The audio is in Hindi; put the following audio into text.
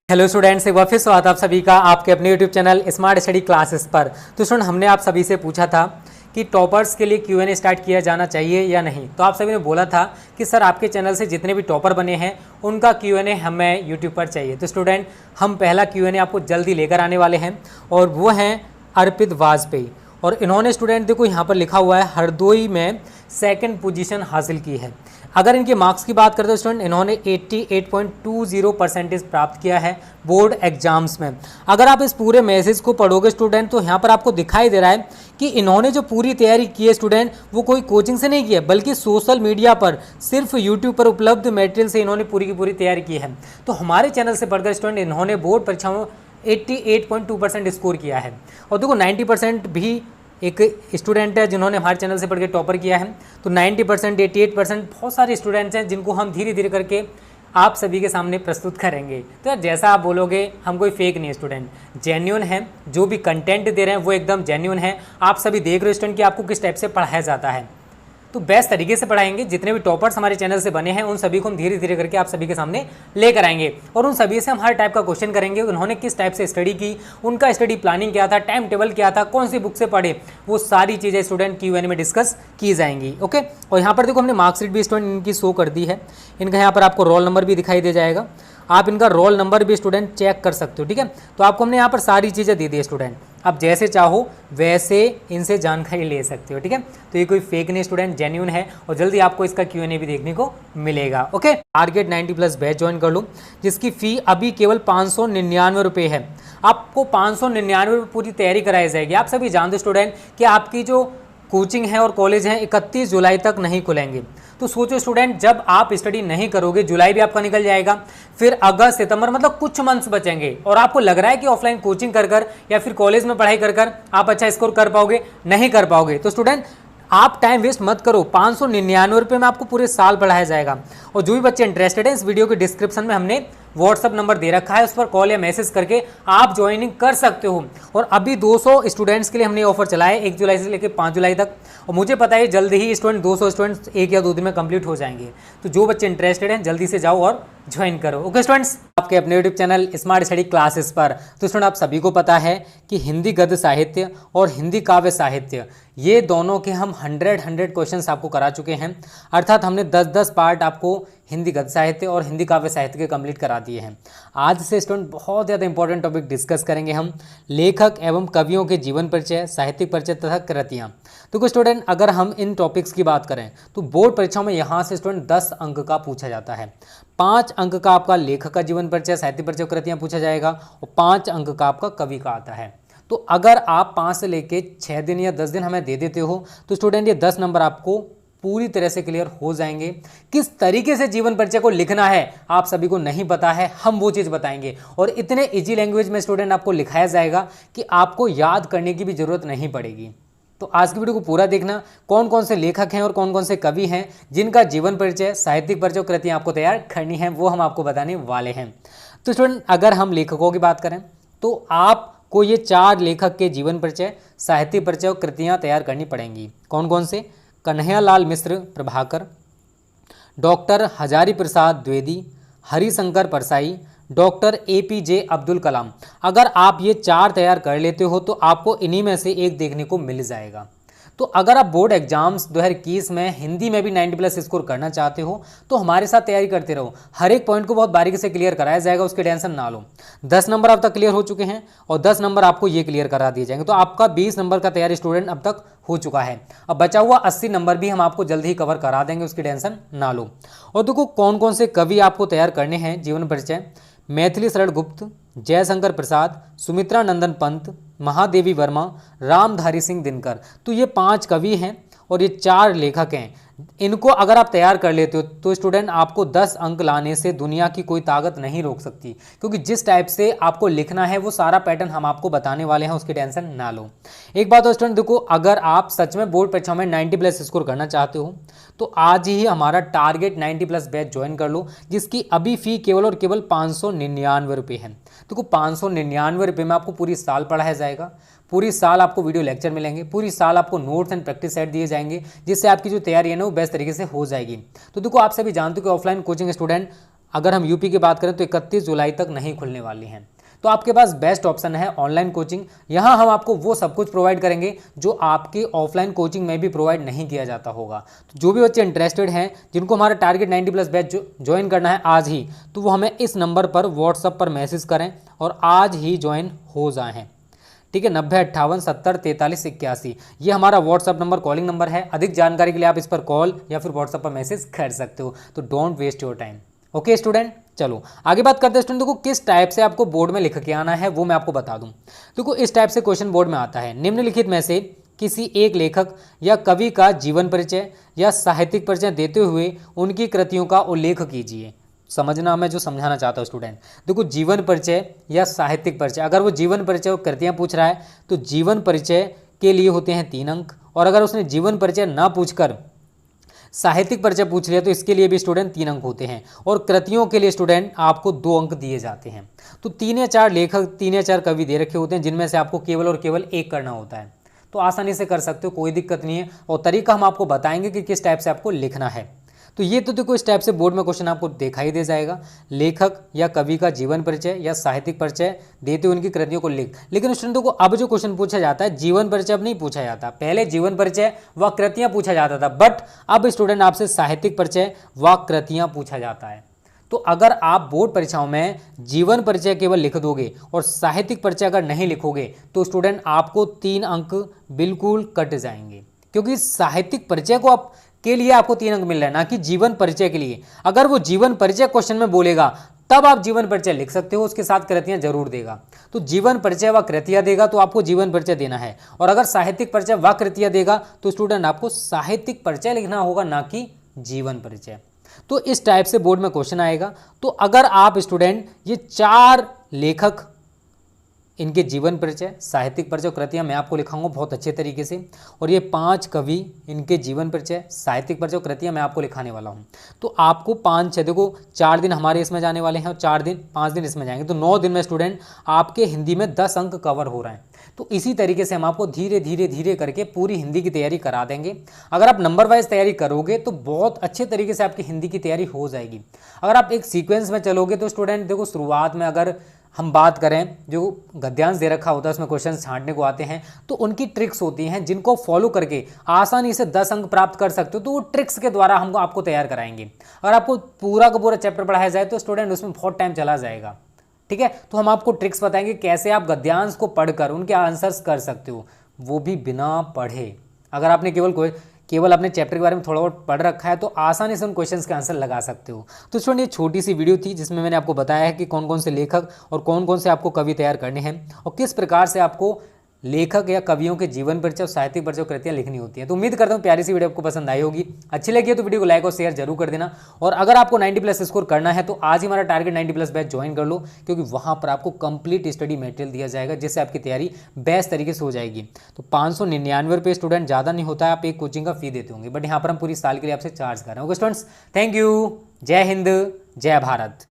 हेलो स्टूडेंट्स, एक बार फिर स्वागत आप सभी का आपके अपने YouTube channel smart study classes पर। तो स्टूडेंट, हमने आप सभी से पूछा था कि टॉपर्स के लिए क्यूएनए स्टार्ट किया जाना चाहिए या नहीं। तो आप सभी ने बोला था कि सर आपके चैनल से जितने भी टॉपर बने हैं उनका क्यूएनए हमें यूट्यूब पर चाहिए। तो स्टूडेंट, हम पहला क्यूएनए आपको जल्दी लेकर आने वाले हैं और वो हैं अर्पित वाजपेयी। और इन्होंने स्टूडेंट देखो यहाँ पर लिखा हुआ है हरदोई में सेकंड पोजीशन हासिल की है। अगर इनके मार्क्स की बात करते हैं स्टूडेंट, इन्होंने 88.20% प्राप्त किया है बोर्ड एग्जाम्स में। अगर आप इस पूरे मैसेज को पढ़ोगे स्टूडेंट, तो यहाँ पर आपको दिखाई दे रहा है कि इन्होंने जो पूरी तैयारी की है स्टूडेंट, वो कोई कोचिंग से नहीं की है, बल्कि सोशल मीडिया पर सिर्फ यूट्यूब पर उपलब्ध मटेरियल से इन्होंने पूरी की पूरी तैयारी की है। तो हमारे चैनल से पढ़कर स्टूडेंट इन्होंने बोर्ड परीक्षाओं 88.2% स्कोर किया है। और देखो 90% भी एक स्टूडेंट है जिन्होंने हमारे चैनल से पढ़ के टॉपर किया है। तो 90%, 88% बहुत सारे स्टूडेंट्स हैं जिनको हम धीरे धीरे करके आप सभी के सामने प्रस्तुत करेंगे। तो यार जैसा आप बोलोगे, हम कोई फेक नहीं है स्टूडेंट, जेन्युइन है। जो भी कंटेंट दे रहे हैं वो एकदम जेन्युइन है। आप सभी देख रहे हो स्टूडेंट कि आपको किस टाइप से पढ़ाया जाता है। तो बेस्ट तरीके से पढ़ाएंगे। जितने भी टॉपर्स हमारे चैनल से बने हैं उन सभी को हम धीरे धीरे करके आप सभी के सामने लेकर आएंगे और उन सभी से हम हर टाइप का क्वेश्चन करेंगे। उन्होंने किस टाइप से स्टडी की, उनका स्टडी प्लानिंग क्या था, टाइम टेबल क्या था, कौन सी बुक से पढ़े, वो सारी चीज़ें स्टूडेंट क्यूएनए में डिस्कस की जाएंगी। ओके, और यहाँ पर देखो हमने मार्कशीट भी स्टूडेंट इनकी शो कर दी है। इनका यहाँ पर आपको रोल नंबर भी दिखाई दे जाएगा। आप इनका रोल नंबर भी स्टूडेंट चेक कर सकते हो। ठीक है, तो आपको हमने यहाँ पर सारी चीज़ें दे दी है स्टूडेंट। आप जैसे चाहो वैसे इनसे जानकारी ले सकते हो। ठीक है, तो ये कोई फेक नहीं स्टूडेंट, जेन्युइन है और जल्दी आपको इसका क्यूएनए भी देखने को मिलेगा। ओके, टारगेट 90+ बैच ज्वाइन कर लो, जिसकी फ़ी अभी केवल 599 रुपये है। आपको 599 रुपये पूरी तैयारी कराई जाएगी। आप सभी जानते हो स्टूडेंट कि आपकी जो कोचिंग है और कॉलेज है 31 जुलाई तक नहीं खुलेंगे। तो सोचो स्टूडेंट, जब आप स्टडी नहीं करोगे, जुलाई भी आपका निकल जाएगा, फिर अगस्त, सितंबर, मतलब कुछ मंथ्स बचेंगे और आपको लग रहा है कि ऑफलाइन कोचिंग कर कर या फिर कॉलेज में पढ़ाई कर कर आप अच्छा स्कोर कर पाओगे, नहीं कर पाओगे। तो स्टूडेंट आप टाइम वेस्ट मत करो। 599 रुपये में आपको पूरे साल पढ़ाया जाएगा। और जो भी बच्चे इंटरेस्टेड हैं, इस वीडियो के डिस्क्रिप्शन में हमने व्हाट्सअप नंबर दे रखा है, उस पर कॉल या मैसेज करके आप ज्वाइनिंग कर सकते हो। और अभी 200 स्टूडेंट्स के लिए हमने ऑफर चलाया है 1 जुलाई से लेकर 5 जुलाई तक। और मुझे पता है जल्दी ही स्टूडेंट 200 स्टूडेंट्स 1 या 2 दिन में कंप्लीट हो जाएंगे। तो जो बच्चे इंटरेस्टेड हैं जल्दी से जाओ और ज्वाइन करो। ओके स्टूडेंट्स, आपके अपने YouTube channel smart study classes पर। तो स्टूडेंट, आप सभी को पता है कि हिंदी गद्य साहित्य और हिंदी काव्य साहित्य, ये दोनों के हम 100 क्वेश्चंस आपको करा चुके हैं। अर्थात हमने 10-10 पार्ट आपको हिंदी गद्य साहित्य और हिंदी काव्य साहित्य के कंप्लीट करा दिए हैं। आज से स्टूडेंट बहुत ज़्यादा इंपॉर्टेंट टॉपिक डिस्कस करेंगे हम, लेखक एवं कवियों के जीवन परिचय, साहित्यिक परिचय तथा कृतियाँ। तो कुछ स्टूडेंट, अगर हम इन टॉपिक्स की बात करें तो बोर्ड परीक्षाओं में यहाँ से स्टूडेंट 10 अंक का पूछा जाता है। 5 अंक का आपका लेखक का जीवन परिचय, साहित्य परिचय, कृतियाँ पूछा जाएगा और 5 अंक का आपका कवि का आता है। तो अगर आप 5 से लेके 6 दिन या 10 दिन हमें दे देते हो तो स्टूडेंट ये 10 नंबर आपको पूरी तरह से क्लियर हो जाएंगे। किस तरीके से जीवन परिचय को लिखना है आप सभी को नहीं पता है, हम वो चीज़ बताएंगे और इतने इजी लैंग्वेज में स्टूडेंट आपको लिखाया जाएगा कि आपको याद करने की भी जरूरत नहीं पड़ेगी। तो आज की वीडियो को पूरा देखना, कौन कौन से लेखक हैं और कौन कौन से कवि हैं जिनका जीवन परिचय, साहित्यिक परिचय, कृतियाँ आपको तैयार करनी है, वो हम आपको बताने वाले हैं। तो स्टूडेंट, अगर हम लेखकों की बात करें तो आपको ये 4 लेखक के जीवन परिचय, साहित्यिक परिचय और कृतियाँ तैयार करनी पड़ेंगी। कौन कौन से? कन्हैयालाल मिश्र Prabhakar, doctor Hazari Prasad Dwivedi, Harishankar Parsai, doctor APJ Abdul Kalam. अगर आप ये 4 तैयार कर लेते हो तो आपको इन्हीं में से एक देखने को मिल जाएगा। तो अगर आप बोर्ड एग्जाम्स 2021 में हिंदी में भी 90+ स्कोर करना चाहते हो तो हमारे साथ तैयारी करते रहो। हर एक पॉइंट को बहुत बारीकी से क्लियर कराया जाएगा, उसकी टेंशन ना लो। 10 नंबर अब तक क्लियर हो चुके हैं और 10 नंबर आपको ये क्लियर करा दिए जाएंगे। तो आपका 20 नंबर का तैयारी स्टूडेंट अब तक हो चुका है। अब बचा हुआ 80 नंबर भी हम आपको जल्द ही कवर करा देंगे, उसकी टेंशन ना लो। और देखो कौन कौन से कवि आपको तैयार करने हैं जीवन परिचय। मैथिली शरण गुप्त, जयशंकर प्रसाद, सुमित्रा नंदन पंत, महादेवी वर्मा, रामधारी सिंह दिनकर। तो ये 5 कवि हैं और ये 4 लेखक हैं। इनको अगर आप तैयार कर लेते हो तो स्टूडेंट आपको 10 अंक लाने से दुनिया की कोई ताकत नहीं रोक सकती, क्योंकि जिस टाइप से आपको लिखना है वो सारा पैटर्न हम आपको बताने वाले हैं, उसकी टेंशन ना लो। एक बात और स्टूडेंट देखो, अगर आप सच में बोर्ड परीक्षा में 90+ स्कोर करना चाहते हो तो आज ही हमारा टारगेट 90+ बैच ज्वाइन कर लो, जिसकी अभी फ़ी केवल और केवल 599 रुपये है। देखो 599 रुपये में आपको पूरी साल पढ़ाया जाएगा। पूरी साल आपको वीडियो लेक्चर मिलेंगे, पूरी साल आपको नोट्स एंड प्रैक्टिस सेट दिए जाएंगे, जिससे आपकी जो तैयारी है ना वो बेस्ट तरीके से हो जाएगी। तो देखो आप सभी जानते हो कि ऑफलाइन कोचिंग स्टूडेंट अगर हम यूपी की बात करें तो 31 जुलाई तक नहीं खुलने वाली हैं। तो आपके पास बेस्ट ऑप्शन है ऑनलाइन कोचिंग। यहाँ हम आपको वो सब कुछ प्रोवाइड करेंगे जो आपके ऑफलाइन कोचिंग में भी प्रोवाइड नहीं किया जाता होगा। तो जो भी बच्चे इंटरेस्टेड हैं, जिनको हमारा टारगेट 90+ बैच ज्वाइन करना है आज ही, तो वो हमें इस नंबर पर व्हाट्सअप पर मैसेज करें और आज ही ज्वाइन हो जाएँ। ठीक है, 9058704381 ये हमारा व्हाट्सअप नंबर, कॉलिंग नंबर है। अधिक जानकारी के लिए आप इस पर कॉल या फिर व्हाट्सअप पर मैसेज कर सकते हो। तो don't waste your time. Okay student, चलो आगे बात करते हैं स्टूडेंट। देखो किस टाइप से आपको बोर्ड में लिख के आना है वो मैं आपको बता दूं। देखो इस टाइप से क्वेश्चन बोर्ड में आता है, निम्नलिखित में से किसी एक लेखक या कवि का जीवन परिचय या साहित्यिक परिचय देते हुए उनकी कृतियों का उल्लेख कीजिए। समझना मैं जो समझाना चाहता हूँ स्टूडेंट, देखो जीवन परिचय या साहित्यिक परिचय, अगर वो जीवन परिचय और कृतियाँ पूछ रहा है तो जीवन परिचय के लिए होते हैं 3 अंक, और अगर उसने जीवन परिचय ना पूछकर साहित्यिक परिचय पूछ लिया तो इसके लिए भी स्टूडेंट 3 अंक होते हैं, और कृतियों के लिए स्टूडेंट आपको 2 अंक दिए जाते हैं। तो 3 या 4 लेखक, 3 या 4 कवि दे रखे होते हैं, जिनमें से आपको केवल और केवल एक करना होता है। तो आसानी से कर सकते हो, कोई दिक्कत नहीं है, और तरीका हम आपको बताएंगे कि किस टाइप से आपको लिखना है। तो ये तो देखो इस टाइप से बोर्ड में क्वेश्चन आपको दिखाई दे जाएगा, लेखक या कवि का जीवन परिचय या साहित्यिक परिचय देते हुए उनकी कृतियों को लिख। लेकिन स्टूडेंटों को अब जो क्वेश्चन पूछा जाता है, जीवन परिचय अब नहीं पूछा जाता। पहले जीवन परिचय व कृतियां पूछा जाता था, बट अब स्टूडेंट आपसे साहित्यिक परिचय व कृतियां पूछा जाता है। तो अगर आप बोर्ड परीक्षाओं में जीवन परिचय केवल लिख दोगे और साहित्यिक परिचय अगर नहीं लिखोगे तो स्टूडेंट आपको 3 अंक बिल्कुल कट जाएंगे, क्योंकि साहित्यिक परिचय को आप के लिए आपको 3 अंक मिल रहा है, ना कि जीवन परिचय के लिए। अगर वो जीवन परिचय क्वेश्चन में बोलेगा तब आप जीवन परिचय लिख सकते हो, उसके साथ कृतियां जरूर देगा। तो जीवन परिचय व कृतियां देगा तो आपको जीवन परिचय देना है, और अगर साहित्यिक परिचय व कृतियां देगा तो स्टूडेंट आपको साहित्यिक परिचय लिखना होगा, ना कि जीवन परिचय। तो इस टाइप से बोर्ड में क्वेश्चन आएगा। तो अगर आप स्टूडेंट ये 4 लेखक, इनके जीवन परिचय, साहित्यिक परिचय, कृतियाँ मैं आपको लिखाऊंगा बहुत अच्छे तरीके से, और ये 5 कवि, इनके जीवन परिचय, साहित्यिक परिचय, कृतियाँ मैं आपको लिखाने वाला हूँ। तो आपको 5-6 देखो 4 दिन हमारे इसमें जाने वाले हैं और 5 दिन इसमें जाएंगे, तो 9 दिन में स्टूडेंट आपके हिंदी में 10 अंक कवर हो रहे हैं। तो इसी तरीके से हम आपको धीरे धीरे करके पूरी हिंदी की तैयारी करा देंगे। अगर आप नंबर वाइज तैयारी करोगे तो बहुत अच्छे तरीके से आपकी हिंदी की तैयारी हो जाएगी। अगर आप एक सीक्वेंस में चलोगे तो स्टूडेंट देखो शुरुआत में अगर हम बात करें, जो गद्यांश दे रखा होता है उसमें क्वेश्चन छांटने को आते हैं, तो उनकी ट्रिक्स होती हैं जिनको फॉलो करके आसानी से 10 अंक प्राप्त कर सकते हो। तो वो ट्रिक्स के द्वारा हम आपको तैयार कराएंगे। अगर आपको पूरा का पूरा चैप्टर पढ़ाया जाए तो स्टूडेंट उसमें बहुत टाइम चला जाएगा। ठीक है, तो हम आपको ट्रिक्स बताएंगे कैसे आप गद्यांश को पढ़कर उनके आंसर्स कर सकते हो, वो भी बिना पढ़े। अगर आपने केवल अपने चैप्टर के बारे में थोड़ा बहुत पढ़ रखा है तो आसानी से उन क्वेश्चंस के आंसर लगा सकते हो। तो स्टूडेंट ये छोटी सी वीडियो थी जिसमें मैंने आपको बताया है कि कौन कौन से लेखक और कौन कौन से आपको कवि तैयार करने हैं, और किस प्रकार से आपको लेखक या कवियों के जीवन परिचय और साहित्यिक परिचय कृतियाँ लिखनी होती हैं। तो उम्मीद करता हूँ प्यारी सी वीडियो आपको पसंद आई होगी। अच्छी लगी है तो वीडियो को लाइक और शेयर जरूर कर देना, और अगर आपको 90+ स्कोर करना है तो आज ही हमारा टारगेट 90+ बैच ज्वाइन कर लो, क्योंकि वहाँ पर आपको कंप्लीट स्टडी मटेरियल दिया जाएगा जिससे आपकी तैयारी बेस्ट तरीके से हो जाएगी। तो 599 रुपये स्टूडेंट ज़्यादा नहीं होता है, आप एक कोचिंग का फी देते होंगे, बट यहाँ पर हम पूरी साल के लिए आपसे चार्ज कर रहे हैं। ओके स्टूडेंट्स, थैंक यू, जय हिंद, जय भारत।